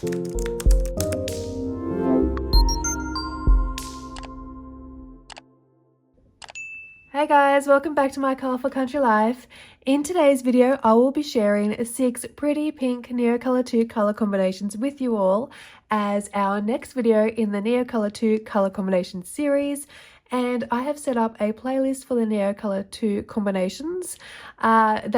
Hey guys, welcome back to my Colourful Country Life. In today's video, I will be sharing 6 pretty pink Neocolor 2 colour combinations with you all as our next video in the Neocolor 2 colour combination series. And I have set up a playlist for the Neocolor 2 combinations. They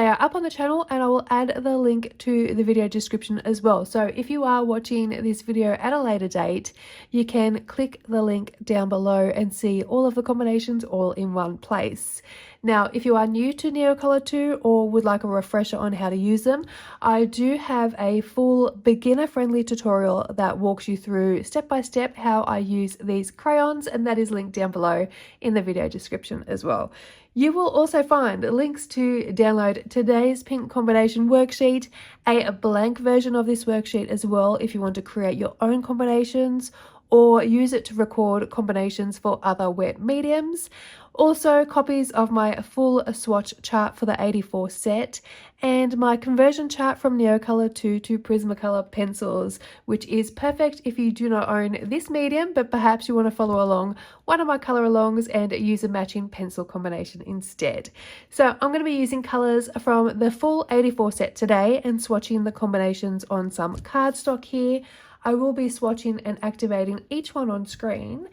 are up on the channel and I will add the link to the video description as well. So if you are watching this video at a later date, you can click the link down below and see all of the combinations all in one place. Now, if you are new to Neocolor 2 or would like a refresher on how to use them, I do have a full beginner-friendly tutorial that walks you through step by step how I use these crayons, and that is linked down below in the video description as well. You will also find links to download today's pink combination worksheet, a blank version of this worksheet as well if you want to create your own combinations or use it to record combinations for other wet mediums. Also, copies of my full swatch chart for the 84 set and my conversion chart from Neocolor 2 to Prismacolor pencils, which is perfect if you do not own this medium, but perhaps you want to follow along one of my color alongs and use a matching pencil combination instead. So I'm going to be using colors from the full 84 set today and swatching the combinations on some cardstock here. I will be swatching and activating each one on screen,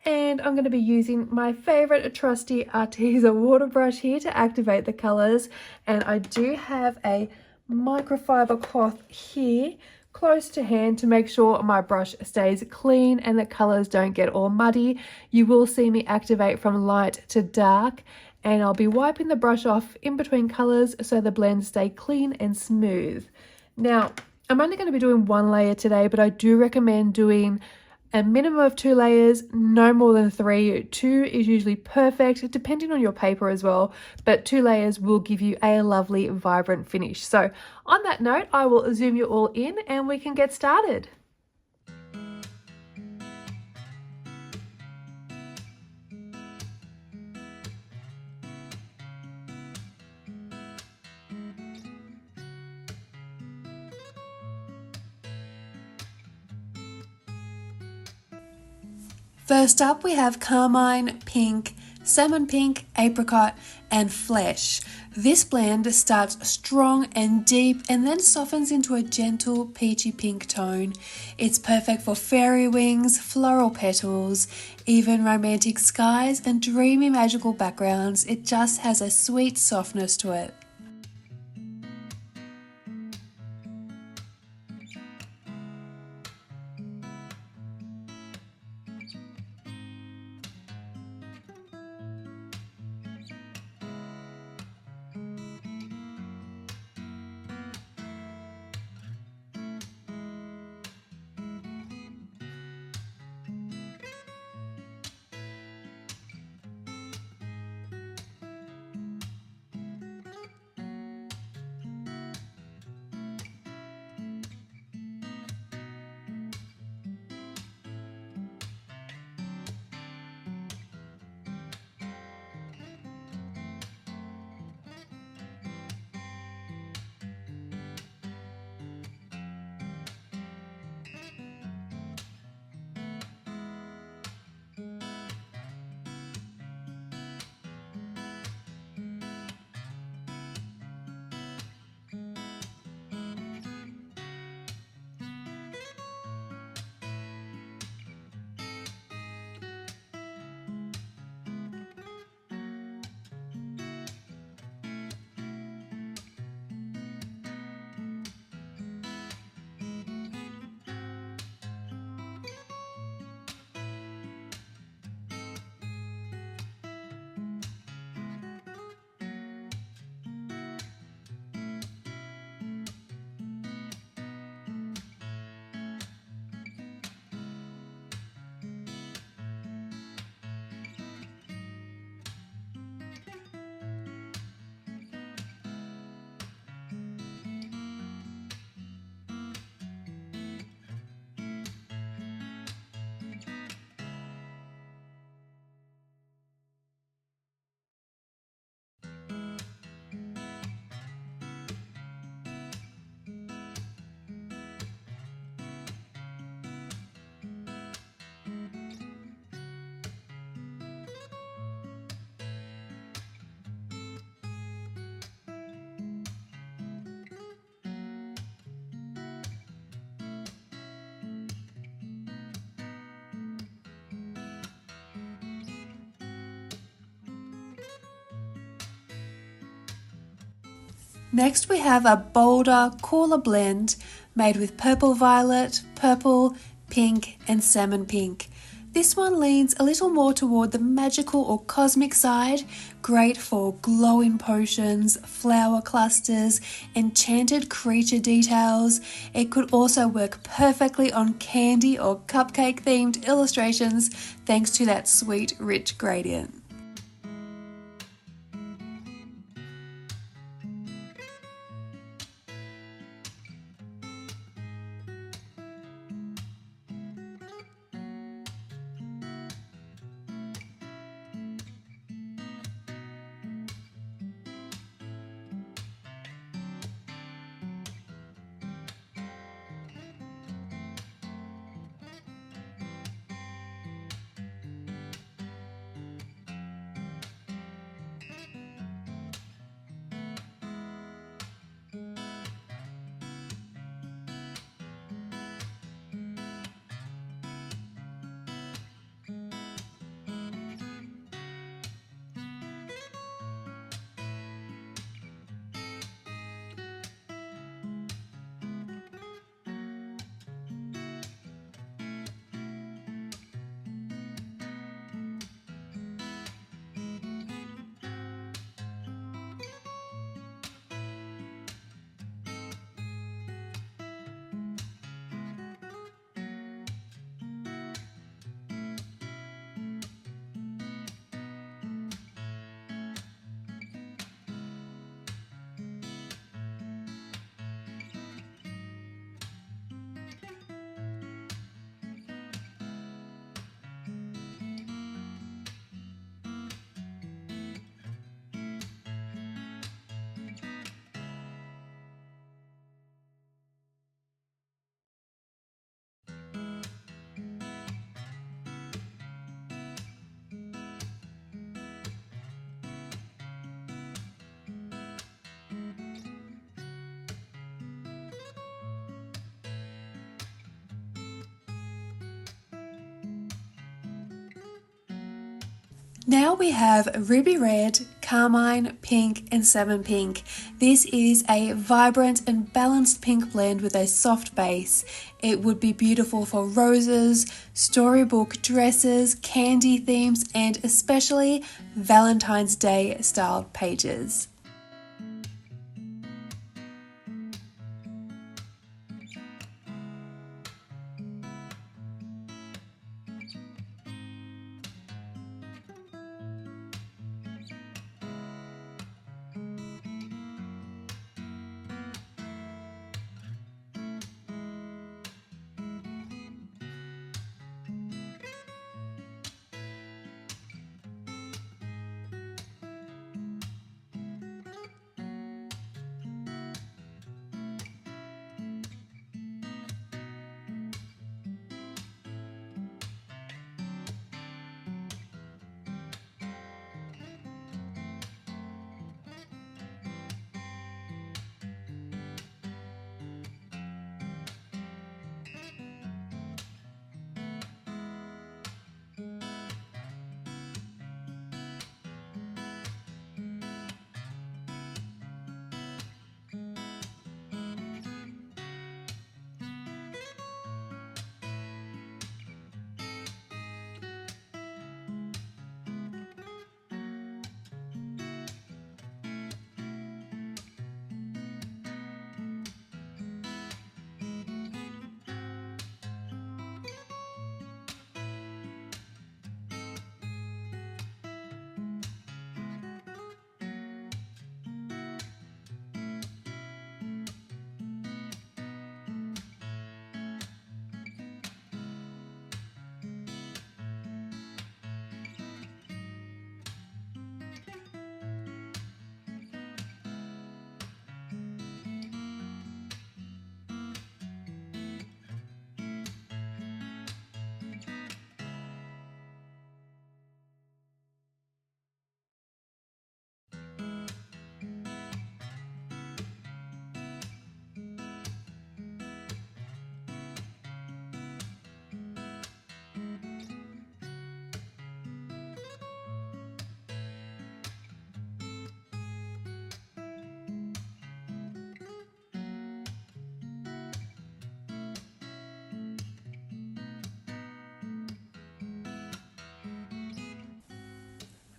and I'm going to be using my favorite trusty Arteza water brush here to activate the colors. And I do have a microfiber cloth here close to hand to make sure my brush stays clean and the colors don't get all muddy. You will see me activate from light to dark, and I'll be wiping the brush off in between colors so the blends stay clean and smooth. Now, I'm only going to be doing one layer today, but I do recommend doing a minimum of 2 layers, no more than 3. 2 is usually perfect, depending on your paper as well, but 2 layers will give you a lovely, vibrant finish. So on that note, I will zoom you all in and we can get started. First up, we have Carmine, Pink, Salmon Pink, Apricot, and Flesh. This blend starts strong and deep and then softens into a gentle peachy pink tone. It's perfect for fairy wings, floral petals, even romantic skies and dreamy magical backgrounds. It just has a sweet softness to it. Next we have a bolder, cooler blend made with purple violet, purple, pink and salmon pink. This one leans a little more toward the magical or cosmic side, great for glowing potions, flower clusters, enchanted creature details. It could also work perfectly on candy or cupcake themed illustrations thanks to that sweet, rich gradient. Now we have ruby red, carmine, pink and salmon pink. This is a vibrant and balanced pink blend with a soft base. It would be beautiful for roses, storybook dresses, candy themes and especially Valentine's Day styled pages.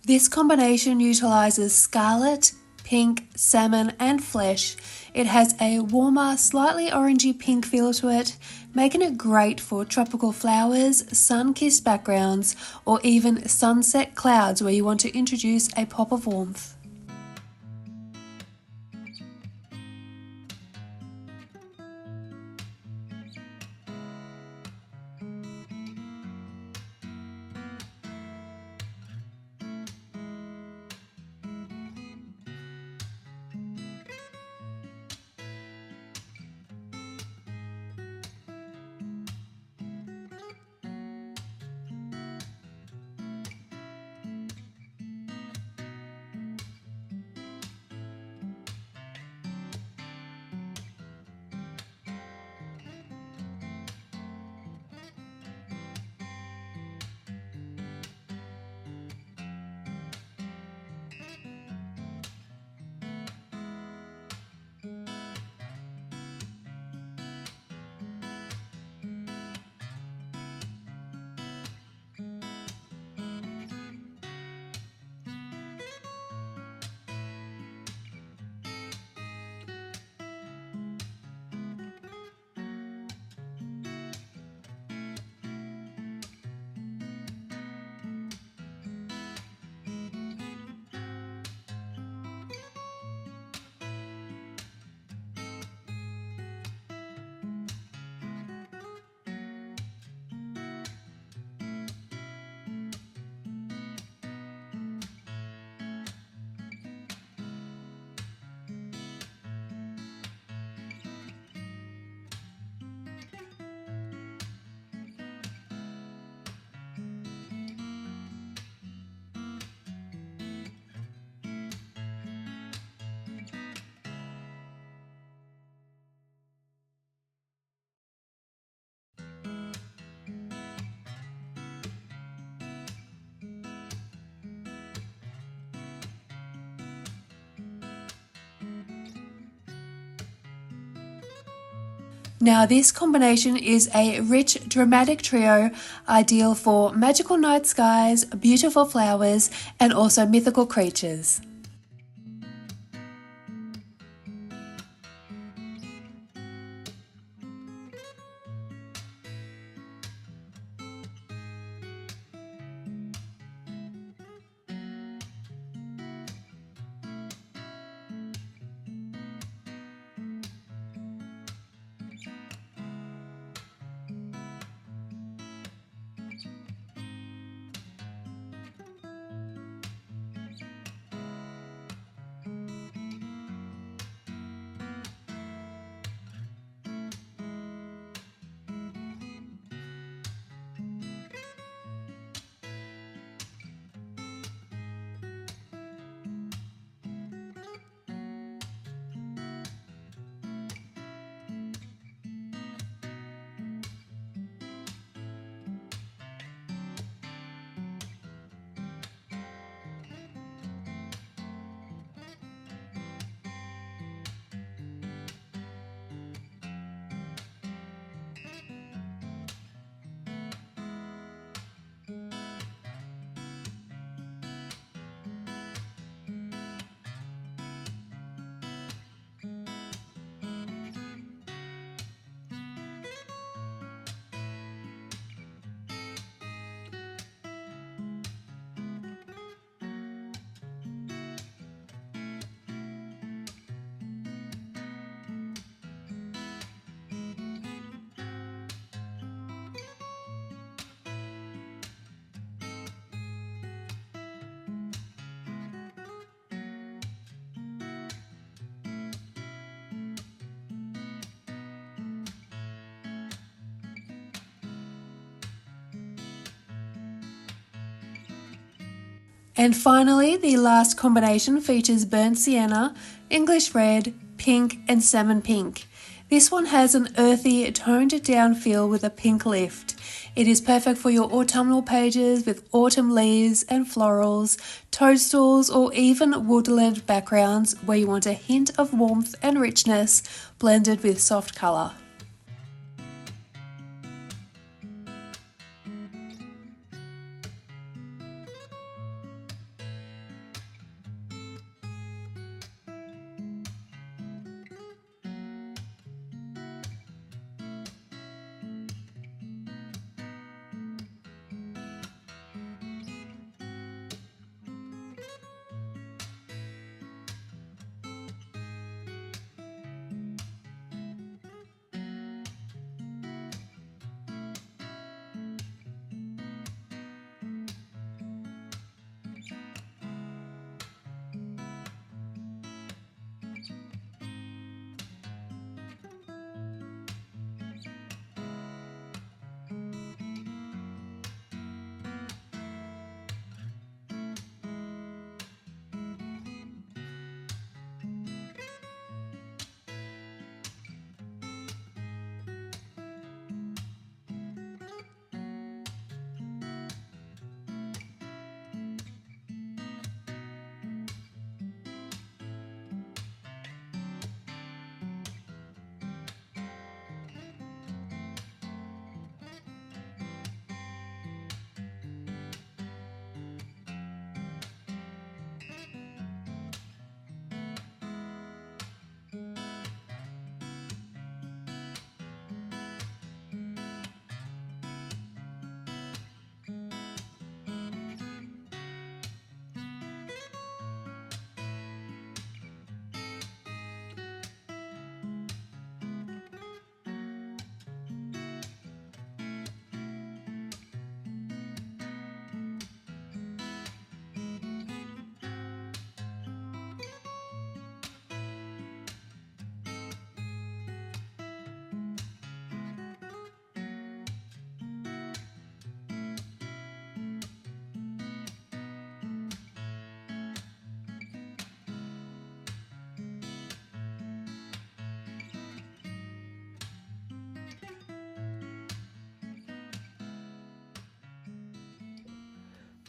This combination utilizes scarlet, pink, salmon and flesh. It has a warmer, slightly orangey pink feel to it, making it great for tropical flowers, sun-kissed backgrounds, or even sunset clouds where you want to introduce a pop of warmth. Now this combination is a rich, dramatic trio, ideal for magical night skies, beautiful flowers, and also mythical creatures. And finally, the last combination features burnt sienna, English red, pink and salmon pink. This one has an earthy, toned down feel with a pink lift. It is perfect for your autumnal pages with autumn leaves and florals, toadstools or even woodland backgrounds where you want a hint of warmth and richness blended with soft colour.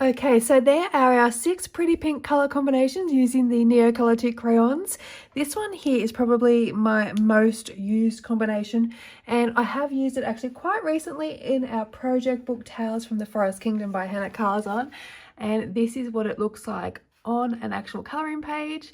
Okay, so there are our 6 pretty pink colour combinations using the Neocolor 2 crayons. This one here is probably my most used combination, and I have used it actually quite recently in our project book Tales from the Forest Kingdom by Hannah Carzon, and this is what it looks like on an actual colouring page.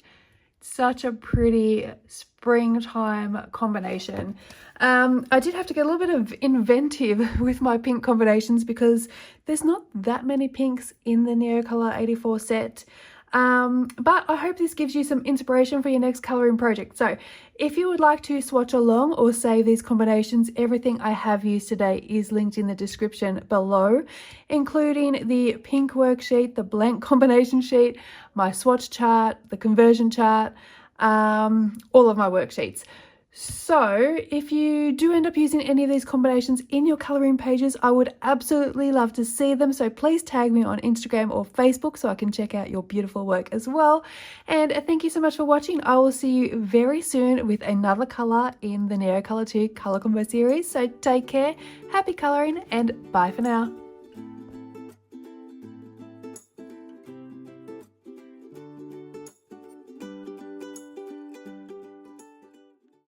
Such a pretty springtime combination. I did have to get a little bit of inventive with my pink combinations because there's not that many pinks in the Neocolor 84 set. But I hope this gives you some inspiration for your next colouring project. So if you would like to swatch along or save these combinations, everything I have used today is linked in the description below, including the pink worksheet, the blank combination sheet, my swatch chart, the conversion chart, all of my worksheets. So if you do end up using any of these combinations in your colouring pages, I would absolutely love to see them. So please tag me on Instagram or Facebook so I can check out your beautiful work as well. And thank you so much for watching. I will see you very soon with another colour in the Neocolor 2 Colour Combo series. So take care, happy colouring, and bye for now.